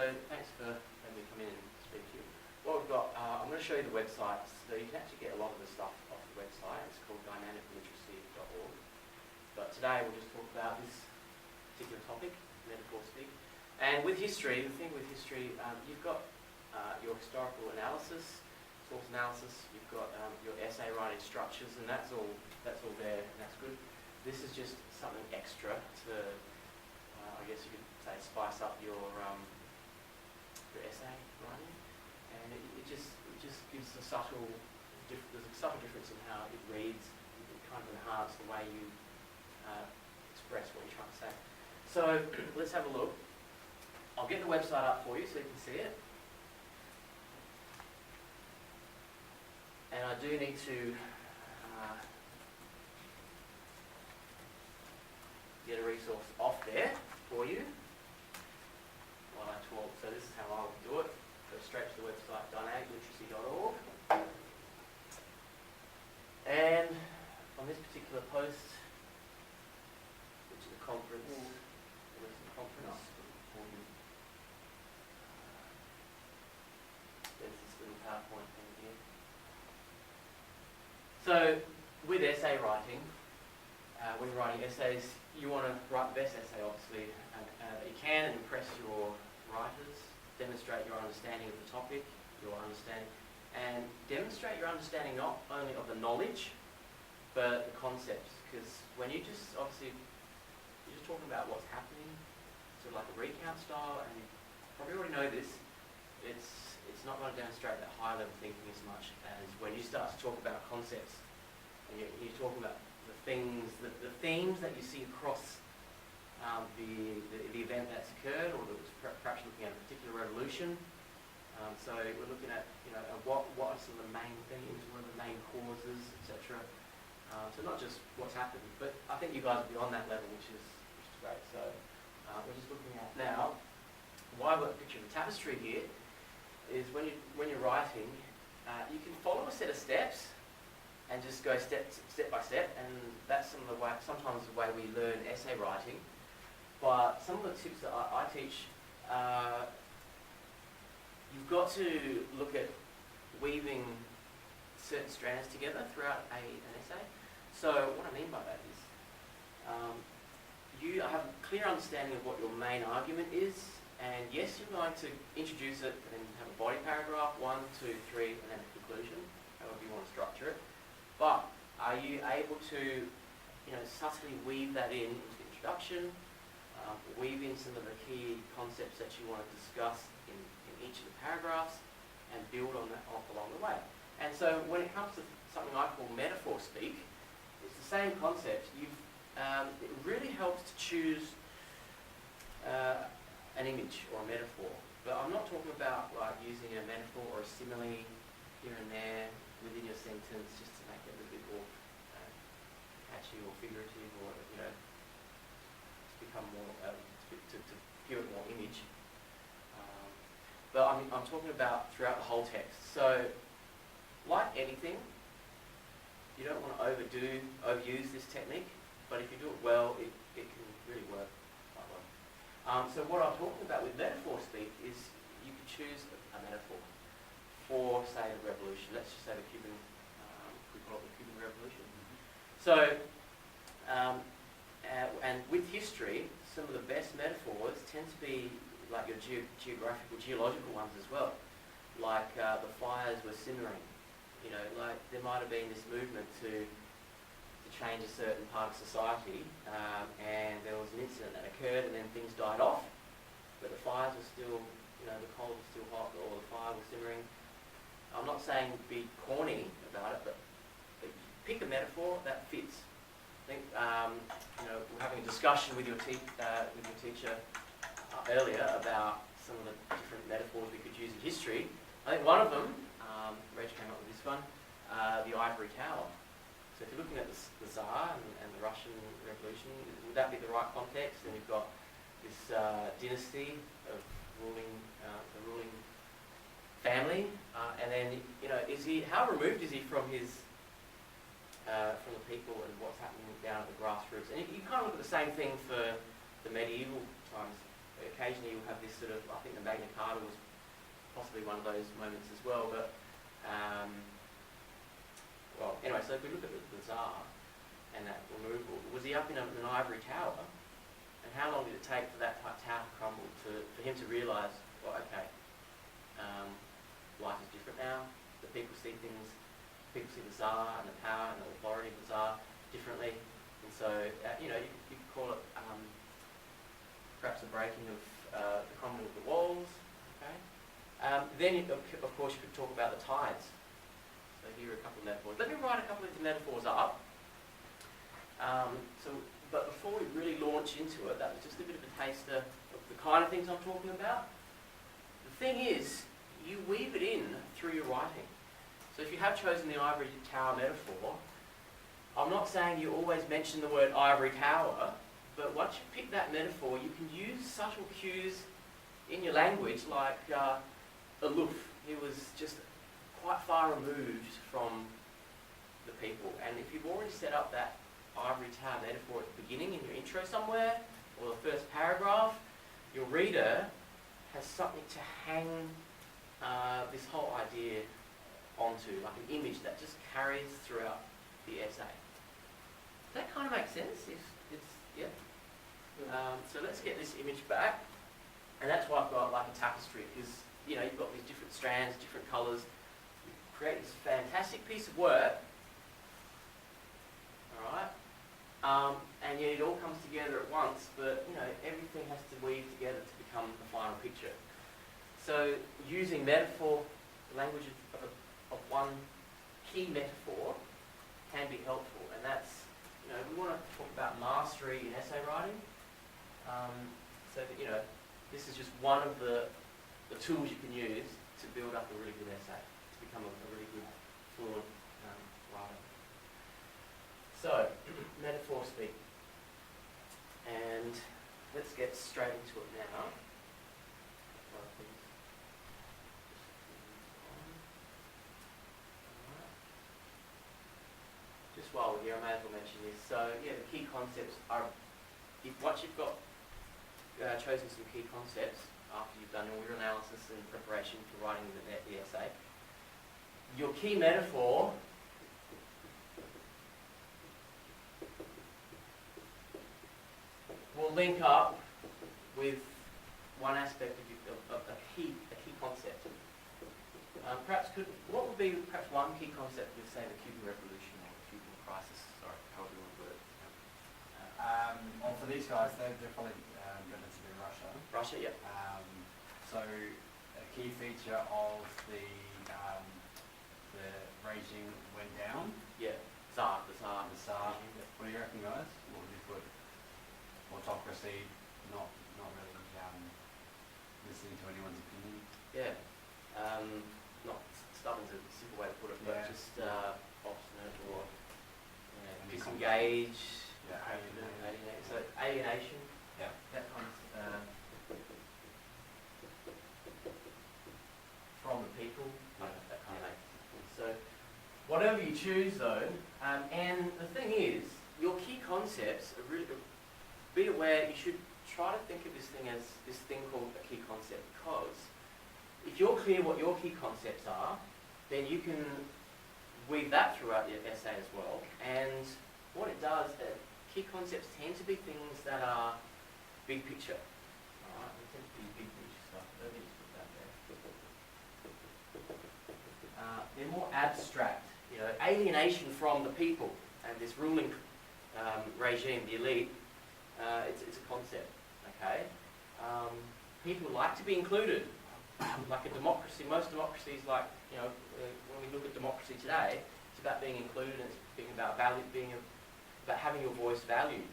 So thanks for letting me come in and speak to you. What we've got, I'm going to show you the website. So you can actually get a lot of the stuff off the website. It's called dynamicliteracy.org. But today we'll just talk about this particular topic, metaphor speak. And with history, the thing with history, you've got your historical analysis, source analysis. You've got your essay writing structures, and that's all there, and that's good. This is just something extra to, I guess you could say, spice up your essay writing, and it just gives a subtle difference in how it reads. It kind of enhances the way you express what you're trying to say. So let's have a look. I'll get the website up for you so you can see it. And I do need to get a resource off there for you while I talk. So this is how I would do it. Go straight to the website, dynamicliteracy.org. And on this particular post, which is a conference, there's a conference. There's this little PowerPoint thing here. So with essay writing, when you're writing essays, you want to write the best essay, obviously, that you can, and impress your writers, demonstrate your understanding of the topic, and demonstrate your understanding not only of the knowledge, but the concepts. Because when you're just talking about what's happening, sort of like a recount style, and you probably already know this, it's not going to demonstrate that high level thinking as much as when you start to talk about concepts, and you're talking about the themes that you see across the event that's occurred, or perhaps looking at a particular revolution. So we're looking at what are some of the main themes, what are the main causes, etc. So not just what's happened, but I think you guys are beyond that level, which is great. So we're just looking at now why I've got a picture of a tapestry here is when you're writing, you can follow a set of steps and just go step by step, and that's sometimes the way we learn essay writing. But some of the tips that I teach, you've got to look at weaving certain strands together throughout an essay. So what I mean by that is, you have a clear understanding of what your main argument is, and yes, you're going to introduce it and then have a body paragraph, 1, 2, 3, and then a conclusion, however you want to structure it. But are you able to, subtly weave that into the introduction, weave in some of the key concepts that you want to discuss in each of the paragraphs, and build on that off along the way? And so when it comes to something I call metaphor speak, it's the same concept. It really helps to choose an image or a metaphor. But I'm not talking about like using a metaphor or a simile here and there within your sentence just to make it a little bit more catchy or figurative, or to become more to give it more image. But I'm talking about throughout the whole text. So, like anything, you don't want to overuse this technique. But if you do it well, it can really work quite well. So what I'm talking about with metaphor speak is you can choose a metaphor for, say, the revolution. Let's just say the Cuban, we call it the Cuban Revolution. So, and with history, some of the best metaphors tend to be like your geological ones as well. Like the fires were simmering. Like there might have been this movement to change a certain part of society, and there was an incident that occurred, and then things died off, but the fires were still, the coal was still hot, or the fire was simmering. I'm not saying be corny about it, but pick a metaphor that fits. I think we're having a discussion with your teacher earlier about some of the different metaphors we could use in history. I think one of them, Reg came up with this one, the ivory tower. So if you're looking at the Tsar and the Russian Revolution, would that be the right context? And you've got this dynasty of the ruling family, and then how removed is he from the people and what's happening down at the grassroots? And you kind of look at the same thing for the medieval times occasionally you'll have this sort of, I think the Magna Carta was possibly one of those moments as well, but well, anyway, so if we look at the Tsar and that removal, was he up in an ivory tower? And how long did it take for that tower to crumble, for him to realise, well, okay, life is different now, that people see things, people see the Tsar and the power and the authority of the Tsar differently, and so, you know, you could call it perhaps a breaking of the crumbling of the walls, okay? Then, of course, you could talk about the tides. So here are a couple of metaphors. Let me write a couple of the metaphors up. But before we really launch into it, that was just a bit of a taster of the kind of things I'm talking about. The thing is, you weave it in through your writing. So if you have chosen the ivory tower metaphor, I'm not saying you always mention the word ivory tower, but once you pick that metaphor, you can use subtle cues in your language, like aloof. He was just quite far removed from the people. And if you've already set up that ivory tower metaphor at the beginning in your intro somewhere, or the first paragraph, your reader has something to hang this whole idea onto, like an image that just carries throughout the essay. Does that kind of make sense? Yeah. So let's get this image back, and that's why I've got like a tapestry, because you know, you've got these different strands, different colours. You create this fantastic piece of work, all right? And yet it all comes together at once, but you know, everything has to weave together to become the final picture. So using metaphor, the language of one key metaphor can be helpful, and that's, you know, we want to talk about mastery in essay writing. So that, you know, this is just one of the tools you can use to build up a really good essay, to become a really good fluent writer. So, metaphor speak. And let's get straight into it now. Just while we're here, I may as well mention this. So, yeah, the key concepts are, once you've got chosen some key concepts, after you've done all your analysis and preparation for writing the essay, your key metaphor will link up with one aspect of a key concept. What would be perhaps one key concept with, say, the Cuban Revolution or the Cuban Crisis? Sorry, however you want to put it. Well, for these guys, they're probably going to be Russia. Russia, yep. So a key feature of the regime went down. Yeah, the Tsar. The Tsar. What do you reckon, guys? What would you put? Autocracy, not really listening to anyone's opinion. Yeah. Not stubborn's a simple way to put it, but Yeah. just obstinate or disengage. Yeah, alienate. So alienation. Yeah. That kind of from the people. That kind of thing. So whatever you choose, though, and the thing is, your key concepts are really. Be aware, you should try to think of this thing as this thing called a key concept, because if you're clear what your key concepts are, then you can weave that throughout the essay as well. And what it does, key concepts tend to be things that are big picture. Alright, they tend to be big picture stuff. Let me just put that there. They're more abstract, you know, alienation from the people and this ruling regime, the elite. It's a concept, okay? People like to be included. Like a democracy, most democracies, like, you know, when we look at democracy today, it's about being included, and it's being about value, about having your voice valued.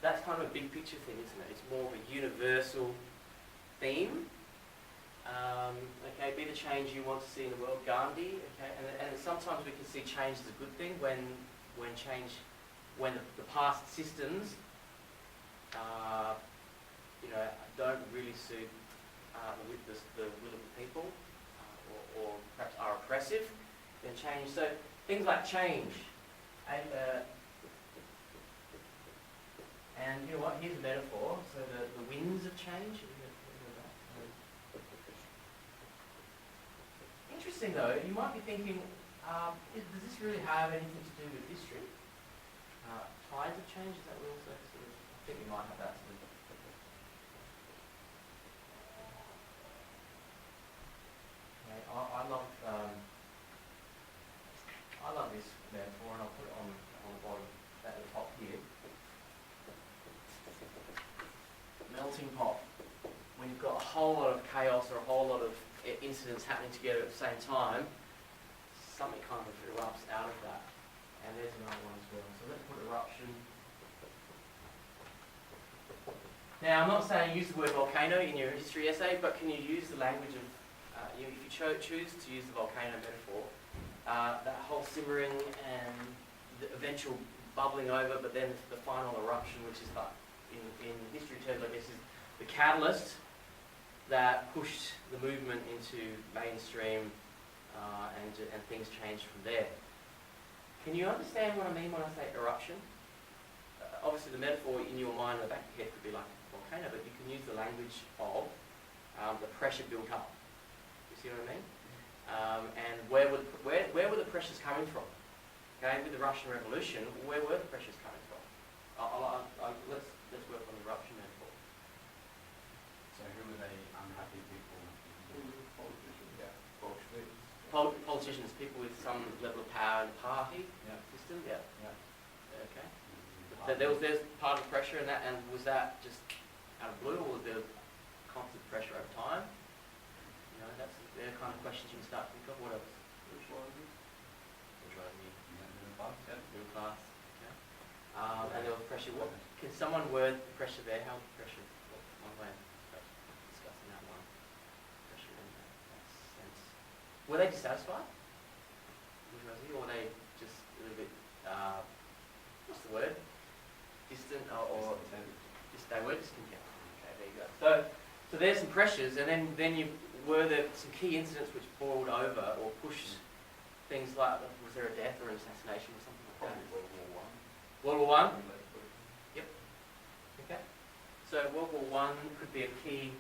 That's kind of a big picture thing, isn't it? It's more of a universal theme. Okay, be the change you want to see in the world, Gandhi. Okay, and sometimes we can see change as a good thing when the past systems you know, don't really suit the will of the people, or perhaps are oppressive, then change. So things like change, and you know what? Here's a metaphor. So the winds of change. Are you going to interesting though, you might be thinking, does this really have anything to do with history? Tides of change, is that we also sort of, I think we might have that sort of. Okay, I love this metaphor, and I'll put it on the bottom at the top here. Melting pot. When you've got a whole lot of chaos or a whole lot of incidents happening together at the same time, something kind of erupts out of that. And there's another one as well. So let's put eruption. Now, I'm not saying use the word volcano in your history essay, but can you use the language of, if you choose to use the volcano metaphor, that whole simmering and the eventual bubbling over, but then the final eruption, which is like, in history terms, I guess, is the catalyst that pushed the movement into mainstream, and things changed from there. Can you understand what I mean when I say eruption? Obviously, the metaphor in your mind, in the back of your head, could be like a volcano, but you can use the language of the pressure built up. You see what I mean? And where were the pressures coming from? Okay, with the Russian Revolution, where were the pressures coming from? Let's work on the eruption metaphor. So who were they unhappy people? Politicians. Yeah. Bolsheviks. Politicians, people with some level of power in the party Yeah. system. Yeah. Yeah. Okay. So there's part of the pressure in that, and was that just out of blue, or was there constant pressure over time? You know, they're the kind of questions you can start to think of. What else? Bourgeoisie. Bourgeoisie, Middle class, yeah. middle class. Okay. And there was pressure. What can someone word the pressure there? How was the pressure? One way of discussing that one. Pressure in that sense. Were they dissatisfied? Bourgeoisie, or were they just a little bit? What's the word? Distant, or just they were discontent. Okay, there you go. So there's some pressures, and then were there some key incidents which boiled over or pushed things like, was there a death or an assassination or something like that? Probably World War One. World War One. Yep. Okay. So World War One could be a key